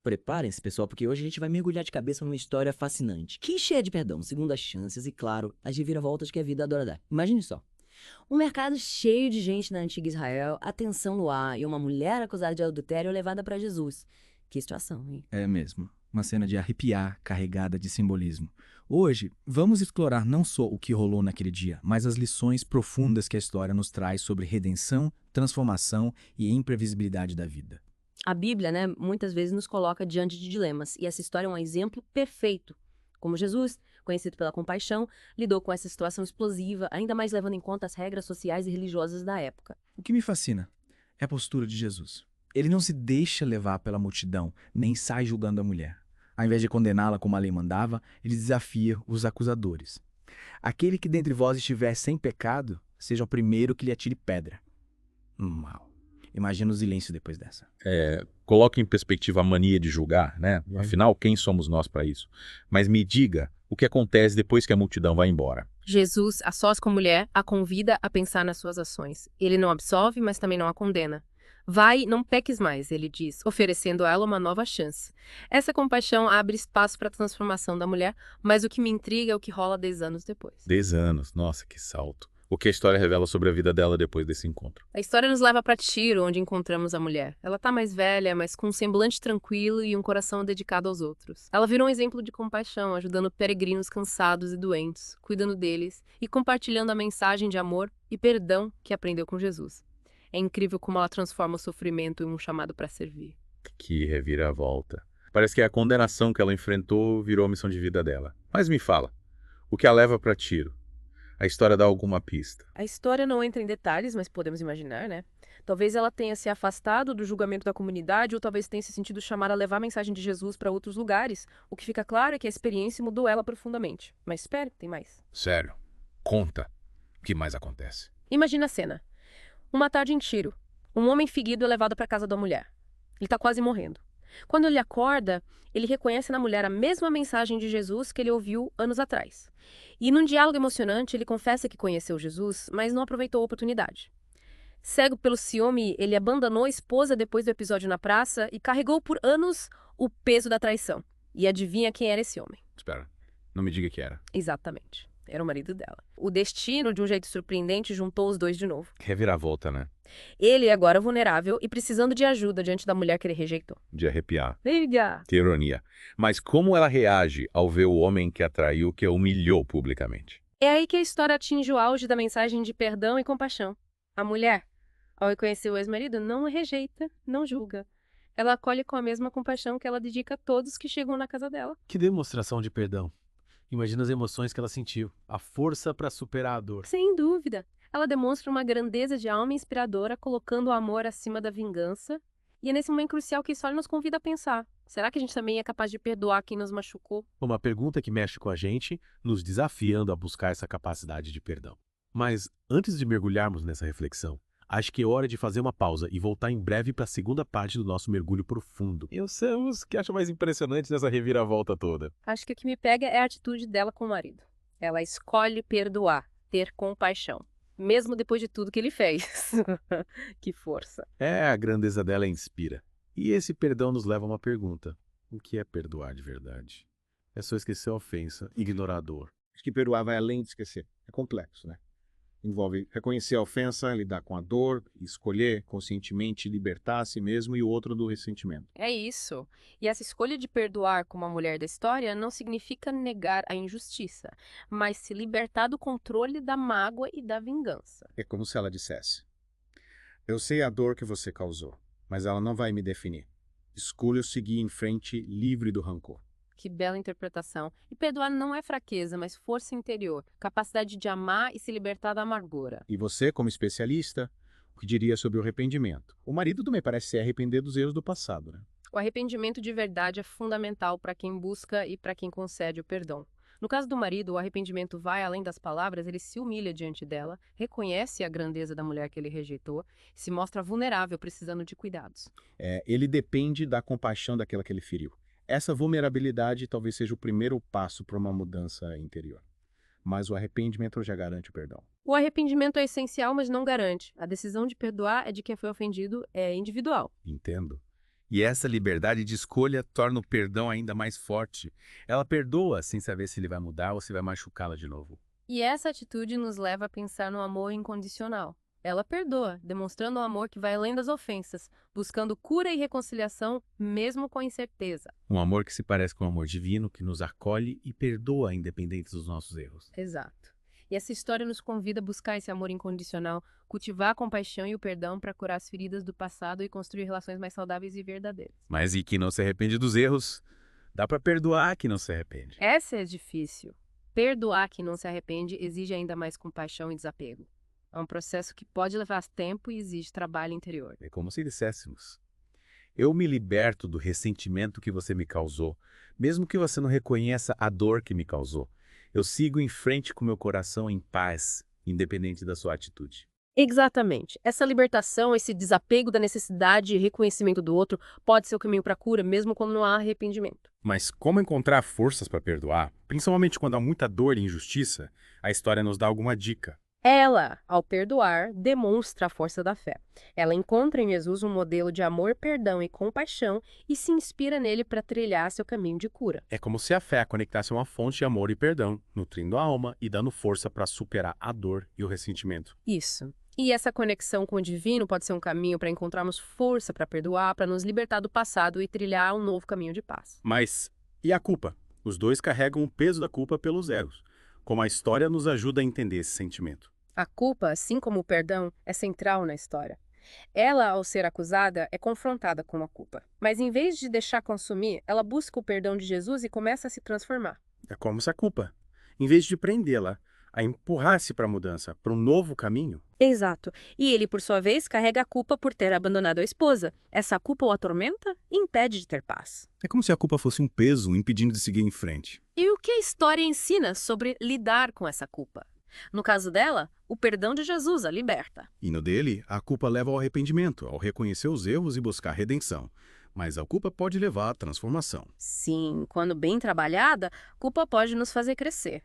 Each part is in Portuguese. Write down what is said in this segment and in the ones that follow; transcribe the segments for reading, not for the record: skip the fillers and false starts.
Preparem-se, pessoal, porque hoje a gente vai mergulhar de cabeça numa história fascinante, que cheia de perdão, segundas chances e, claro, as reviravoltas que a vida adora dar. Imagine só. Um mercado cheio de gente na antiga Israel, a tensão no ar e uma mulher acusada de adultério levada para Jesus. Que situação, hein? É mesmo. Uma cena de arrepiar, carregada de simbolismo. Hoje, vamos explorar não só o que rolou naquele dia, mas as lições profundas que a história nos traz sobre redenção, transformação e imprevisibilidade da vida. A Bíblia, né, muitas vezes nos coloca diante de dilemas, e essa história é um exemplo perfeito. Como Jesus, conhecido pela compaixão, lidou com essa situação explosiva, ainda mais levando em conta as regras sociais e religiosas da época. O que me fascina é a postura de Jesus. Ele não se deixa levar pela multidão, nem sai julgando a mulher. Ao invés de condená-la como a lei mandava, ele desafia os acusadores. Aquele que dentre vós estiver sem pecado, seja o primeiro que lhe atire pedra. Mal. Imagina o silêncio depois dessa. Coloque em perspectiva a mania de julgar, né? Afinal, quem somos nós para isso? Mas me diga o que acontece depois que a multidão vai embora. Jesus, a sós com a mulher, a convida a pensar nas suas ações. Ele não absolve, mas também não a condena. Vai, não peques mais, ele diz, oferecendo a ela uma nova chance. Essa compaixão abre espaço para a transformação da mulher, mas o que me intriga é o que rola 10 anos depois. 10 anos, nossa, que salto. O que a história revela sobre a vida dela depois desse encontro? A história nos leva para Tiro, onde encontramos a mulher. Ela tá mais velha, mas com um semblante tranquilo e um coração dedicado aos outros. Ela virou um exemplo de compaixão, ajudando peregrinos cansados e doentes, cuidando deles e compartilhando a mensagem de amor e perdão que aprendeu com Jesus. É incrível como ela transforma o sofrimento em um chamado para servir. Que reviravolta. Parece que a condenação que ela enfrentou virou a missão de vida dela. Mas me fala, o que a leva para Tiro? A história dá alguma pista? A história não entra em detalhes, mas podemos imaginar, né? Talvez ela tenha se afastado do julgamento da comunidade ou talvez tenha se sentido chamada a levar a mensagem de Jesus para outros lugares. O que fica claro é que a experiência mudou ela profundamente. Mas espere, tem mais. Sério? Conta. O que mais acontece? Imagina a cena. Uma tarde em Tiro. Um homem ferido é levado para a casa da mulher. Ele está quase morrendo. Quando ele acorda, ele reconhece na mulher a mesma mensagem de Jesus que ele ouviu anos atrás. E num diálogo emocionante, ele confessa que conheceu Jesus, mas não aproveitou a oportunidade. Cego pelo ciúme, ele abandonou a esposa depois do episódio na praça e carregou por anos o peso da traição. E adivinha quem era esse homem? Espera, não me diga que era. Exatamente. Era o marido dela. O destino, de um jeito surpreendente, juntou os dois de novo. Reviravolta, né? Ele é agora vulnerável e precisando de ajuda diante da mulher que ele rejeitou. De arrepiar. Liga! Que ironia. Mas como ela reage ao ver o homem que a traiu, que a humilhou publicamente? É aí que a história atinge o auge da mensagem de perdão e compaixão. A mulher, ao reconhecer o ex-marido, não o rejeita, não julga. Ela acolhe com a mesma compaixão que ela dedica a todos que chegam na casa dela. Que demonstração de perdão. Imagina as emoções que ela sentiu, a força para superar a dor. Sem dúvida. Ela demonstra uma grandeza de alma inspiradora, colocando o amor acima da vingança. E é nesse momento crucial que a história nos convida a pensar. Será que a gente também é capaz de perdoar quem nos machucou? Uma pergunta que mexe com a gente, nos desafiando a buscar essa capacidade de perdão. Mas antes de mergulharmos nessa reflexão, acho que é hora de fazer uma pausa e voltar em breve para a segunda parte do nosso mergulho profundo. E os que acha mais impressionante nessa reviravolta toda? Acho que o que me pega é a atitude dela com o marido. Ela escolhe perdoar, ter compaixão. Mesmo depois de tudo que ele fez. Que força. A grandeza dela inspira. E esse perdão nos leva a uma pergunta. O que é perdoar de verdade? É só esquecer a ofensa, ignorar a dor. Acho que perdoar vai além de esquecer. É complexo, né? Envolve reconhecer a ofensa, lidar com a dor, escolher conscientemente libertar a si mesmo e o outro do ressentimento. É isso. E essa escolha de perdoar como a mulher da história não significa negar a injustiça, mas se libertar do controle da mágoa e da vingança. É como se ela dissesse: eu sei a dor que você causou, mas ela não vai me definir. Escolho seguir em frente livre do rancor. Que bela interpretação. E perdoar não é fraqueza, mas força interior, capacidade de amar e se libertar da amargura. E você, como especialista, o que diria sobre o arrependimento? O marido também parece se arrepender dos erros do passado, né? O arrependimento de verdade é fundamental para quem busca e para quem concede o perdão. No caso do marido, o arrependimento vai além das palavras, ele se humilha diante dela, reconhece a grandeza da mulher que ele rejeitou, se mostra vulnerável, precisando de cuidados. Ele depende da compaixão daquela que ele feriu. Essa vulnerabilidade talvez seja o primeiro passo para uma mudança interior. Mas o arrependimento já garante o perdão. O arrependimento é essencial, mas não garante. A decisão de perdoar é de quem foi ofendido, é individual. Entendo. E essa liberdade de escolha torna o perdão ainda mais forte. Ela perdoa sem saber se ele vai mudar ou se vai machucá-la de novo. E essa atitude nos leva a pensar no amor incondicional. Ela perdoa, demonstrando um amor que vai além das ofensas, buscando cura e reconciliação, mesmo com incerteza. Um amor que se parece com o amor divino, que nos acolhe e perdoa independente dos nossos erros. Exato. E essa história nos convida a buscar esse amor incondicional, cultivar a compaixão e o perdão para curar as feridas do passado e construir relações mais saudáveis e verdadeiras. Mas e que não se arrepende dos erros? Dá pra perdoar que não se arrepende. Essa é difícil. Perdoar quem não se arrepende exige ainda mais compaixão e desapego. É um processo que pode levar tempo e exige trabalho interior. É como se disséssemos: eu me liberto do ressentimento que você me causou, mesmo que você não reconheça a dor que me causou. Eu sigo em frente com meu coração em paz, independente da sua atitude. Exatamente. Essa libertação, esse desapego da necessidade e reconhecimento do outro pode ser o caminho para a cura, mesmo quando não há arrependimento. Mas como encontrar forças para perdoar, principalmente quando há muita dor e injustiça, a história nos dá alguma dica. Ela, ao perdoar, demonstra a força da fé. Ela encontra em Jesus um modelo de amor, perdão e compaixão e se inspira nele para trilhar seu caminho de cura. É como se a fé conectasse a uma fonte de amor e perdão, nutrindo a alma e dando força para superar a dor e o ressentimento. Isso. E essa conexão com o divino pode ser um caminho para encontrarmos força para perdoar, para nos libertar do passado e trilhar um novo caminho de paz. Mas e a culpa? Os dois carregam o peso da culpa pelos erros. Como a história nos ajuda a entender esse sentimento. A culpa, assim como o perdão, é central na história. Ela, ao ser acusada, é confrontada com a culpa. Mas em vez de deixar consumir, ela busca o perdão de Jesus e começa a se transformar. É como se a culpa, em vez de prendê-la, a empurrasse para a mudança, para um novo caminho. Exato. E ele, por sua vez, carrega a culpa por ter abandonado a esposa. Essa culpa o atormenta e impede de ter paz. É como se a culpa fosse um peso impedindo de seguir em frente. E o que a história ensina sobre lidar com essa culpa? No caso dela, o perdão de Jesus a liberta. E no dele, a culpa leva ao arrependimento, ao reconhecer os erros e buscar redenção. Mas a culpa pode levar à transformação. Sim, quando bem trabalhada, a culpa pode nos fazer crescer.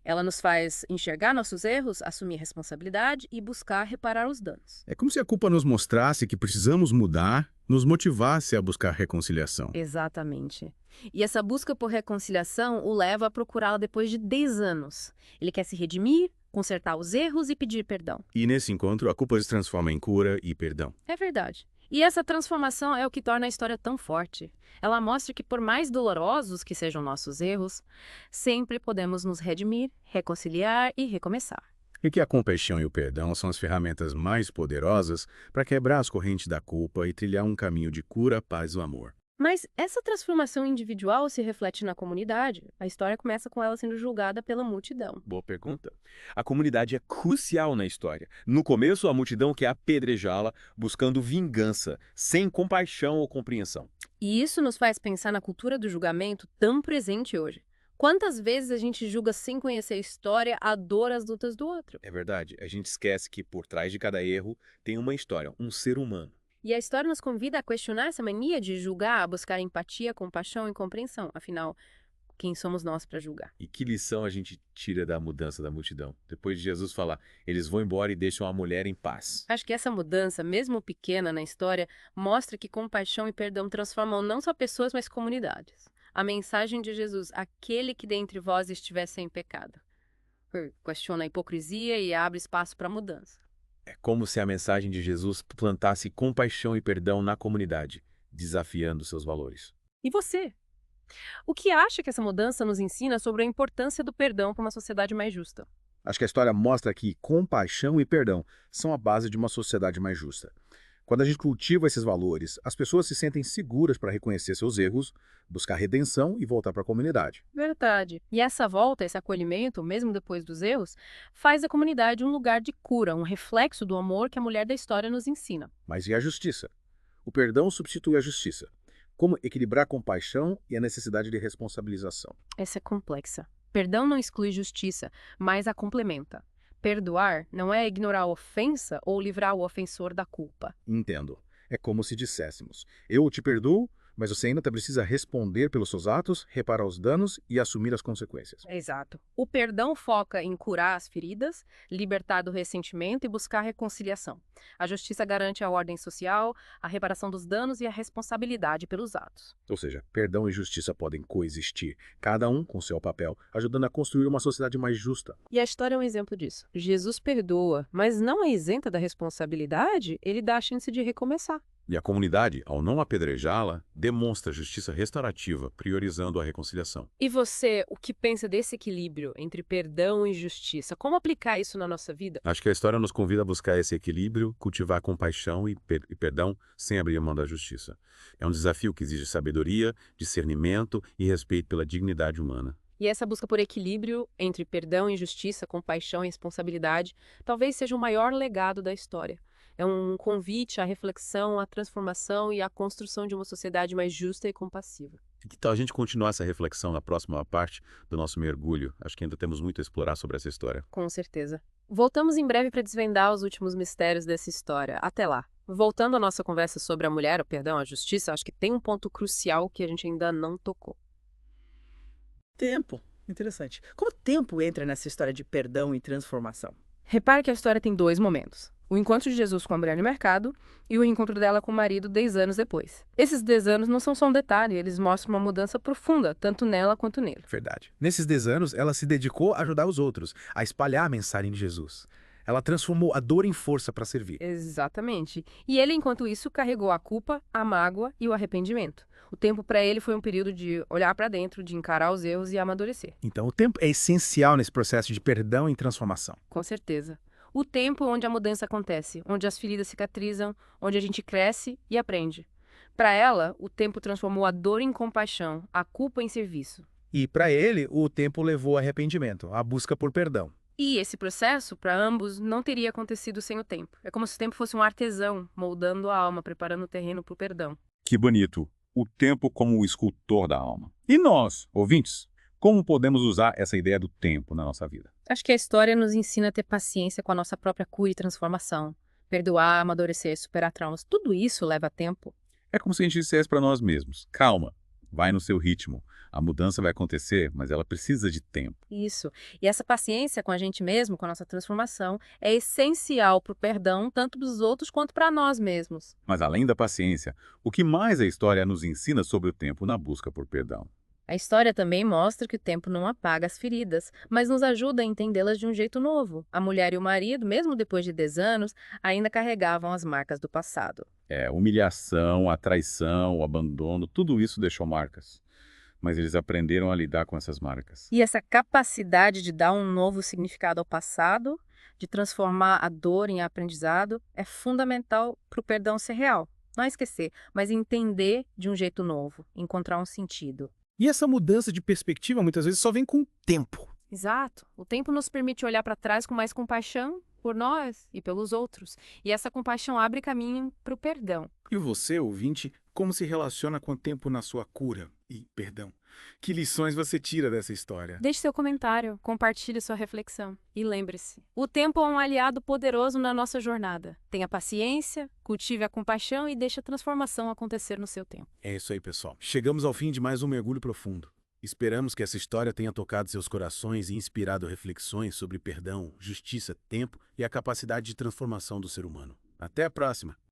Ela nos faz enxergar nossos erros, assumir responsabilidade e buscar reparar os danos. É como se a culpa nos mostrasse que precisamos mudar, nos motivasse a buscar reconciliação. Exatamente. E essa busca por reconciliação o leva a procurá-la depois de 10 anos. Ele quer se redimir, consertar os erros e pedir perdão. E nesse encontro, a culpa se transforma em cura e perdão. É verdade. E essa transformação é o que torna a história tão forte. Ela mostra que, por mais dolorosos que sejam nossos erros, sempre podemos nos redimir, reconciliar e recomeçar. E que a compaixão e o perdão são as ferramentas mais poderosas para quebrar as correntes da culpa e trilhar um caminho de cura, paz e amor. Mas essa transformação individual se reflete na comunidade. A história começa com ela sendo julgada pela multidão. Boa pergunta. A comunidade é crucial na história. No começo, a multidão quer apedrejá-la, buscando vingança, sem compaixão ou compreensão. E isso nos faz pensar na cultura do julgamento tão presente hoje. Quantas vezes a gente julga sem conhecer a história, a dor, as lutas do outro? É verdade, a gente esquece que por trás de cada erro tem uma história, um ser humano. E a história nos convida a questionar essa mania de julgar, a buscar empatia, compaixão e compreensão. Afinal, quem somos nós para julgar? E que lição a gente tira da mudança da multidão? Depois de Jesus falar, eles vão embora e deixam a mulher em paz. Acho que essa mudança, mesmo pequena na história, mostra que compaixão e perdão transformam não só pessoas, mas comunidades. A mensagem de Jesus, aquele que dentre vós estiver sem pecado, questiona a hipocrisia e abre espaço para a mudança. É como se a mensagem de Jesus plantasse compaixão e perdão na comunidade, desafiando seus valores. E você? O que acha que essa mudança nos ensina sobre a importância do perdão para uma sociedade mais justa? Acho que a história mostra que compaixão e perdão são a base de uma sociedade mais justa. Quando a gente cultiva esses valores, as pessoas se sentem seguras para reconhecer seus erros, buscar redenção e voltar para a comunidade. Verdade. E essa volta, esse acolhimento, mesmo depois dos erros, faz a comunidade um lugar de cura, um reflexo do amor que a mulher da história nos ensina. Mas e a justiça? O perdão substitui a justiça. Como equilibrar a compaixão e a necessidade de responsabilização? Essa é complexa. Perdão não exclui justiça, mas a complementa. Perdoar não é ignorar a ofensa ou livrar o ofensor da culpa. Entendo. É como se disséssemos: eu te perdoo, mas você ainda precisa responder pelos seus atos, reparar os danos e assumir as consequências. Exato. O perdão foca em curar as feridas, libertar do ressentimento e buscar reconciliação. A justiça garante a ordem social, a reparação dos danos e a responsabilidade pelos atos. Ou seja, perdão e justiça podem coexistir, cada um com seu papel, ajudando a construir uma sociedade mais justa. E a história é um exemplo disso. Jesus perdoa, mas não é isenta da responsabilidade, ele dá a chance de recomeçar. E a comunidade, ao não apedrejá-la, demonstra justiça restaurativa, priorizando a reconciliação. E você, o que pensa desse equilíbrio entre perdão e justiça? Como aplicar isso na nossa vida? Acho que a história nos convida a buscar esse equilíbrio, cultivar compaixão e perdão sem abrir mão da justiça. É um desafio que exige sabedoria, discernimento e respeito pela dignidade humana. E essa busca por equilíbrio entre perdão e justiça, compaixão e responsabilidade, talvez seja o maior legado da história. É um convite à reflexão, à transformação e à construção de uma sociedade mais justa e compassiva. Que tal a gente continuar essa reflexão na próxima parte do nosso mergulho? Acho que ainda temos muito a explorar sobre essa história. Com certeza. Voltamos em breve para desvendar os últimos mistérios dessa história. Até lá. Voltando à nossa conversa sobre a mulher, o perdão, a justiça, acho que tem um ponto crucial que a gente ainda não tocou. Tempo. Interessante. Como o tempo entra nessa história de perdão e transformação? Repare que a história tem 2 momentos. O encontro de Jesus com a mulher no mercado e o encontro dela com o marido 10 anos depois. Esses 10 anos não são só um detalhe, eles mostram uma mudança profunda, tanto nela quanto nele. Verdade. Nesses 10 anos, ela se dedicou a ajudar os outros, a espalhar a mensagem de Jesus. Ela transformou a dor em força para servir. Exatamente. E ele, enquanto isso, carregou a culpa, a mágoa e o arrependimento. O tempo para ele foi um período de olhar para dentro, de encarar os erros e amadurecer. Então, o tempo é essencial nesse processo de perdão e transformação. Com certeza. O tempo onde a mudança acontece, onde as feridas cicatrizam, onde a gente cresce e aprende. Para ela, o tempo transformou a dor em compaixão, a culpa em serviço. E, para ele, o tempo levou ao arrependimento, à busca por perdão. E esse processo, para ambos, não teria acontecido sem o tempo. É como se o tempo fosse um artesão, moldando a alma, preparando o terreno para o perdão. Que bonito. O tempo como o escultor da alma. E nós, ouvintes, como podemos usar essa ideia do tempo na nossa vida? Acho que a história nos ensina a ter paciência com a nossa própria cura e transformação. Perdoar, amadurecer, superar traumas. Tudo isso leva tempo. É como se a gente dissesse para nós mesmos: calma, vai no seu ritmo. A mudança vai acontecer, mas ela precisa de tempo. Isso. E essa paciência com a gente mesmo, com a nossa transformação, é essencial para o perdão, tanto dos outros quanto para nós mesmos. Mas além da paciência, o que mais a história nos ensina sobre o tempo na busca por perdão? A história também mostra que o tempo não apaga as feridas, mas nos ajuda a entendê-las de um jeito novo. A mulher e o marido, mesmo depois de 10 anos, ainda carregavam as marcas do passado. Humilhação, a traição, o abandono, tudo isso deixou marcas. Mas eles aprenderam a lidar com essas marcas. E essa capacidade de dar um novo significado ao passado, de transformar a dor em aprendizado, é fundamental para o perdão ser real. Não esquecer, mas entender de um jeito novo, encontrar um sentido. E essa mudança de perspectiva muitas vezes só vem com o tempo. Exato. O tempo nos permite olhar para trás com mais compaixão por nós e pelos outros. E essa compaixão abre caminho para o perdão. E você, ouvinte, como se relaciona com o tempo na sua cura e perdão? Que lições você tira dessa história? Deixe seu comentário, compartilhe sua reflexão. E lembre-se, o tempo é um aliado poderoso na nossa jornada. Tenha paciência, cultive a compaixão e deixe a transformação acontecer no seu tempo. É isso aí, pessoal. Chegamos ao fim de mais um mergulho profundo. Esperamos que essa história tenha tocado seus corações e inspirado reflexões sobre perdão, justiça, tempo e a capacidade de transformação do ser humano. Até a próxima!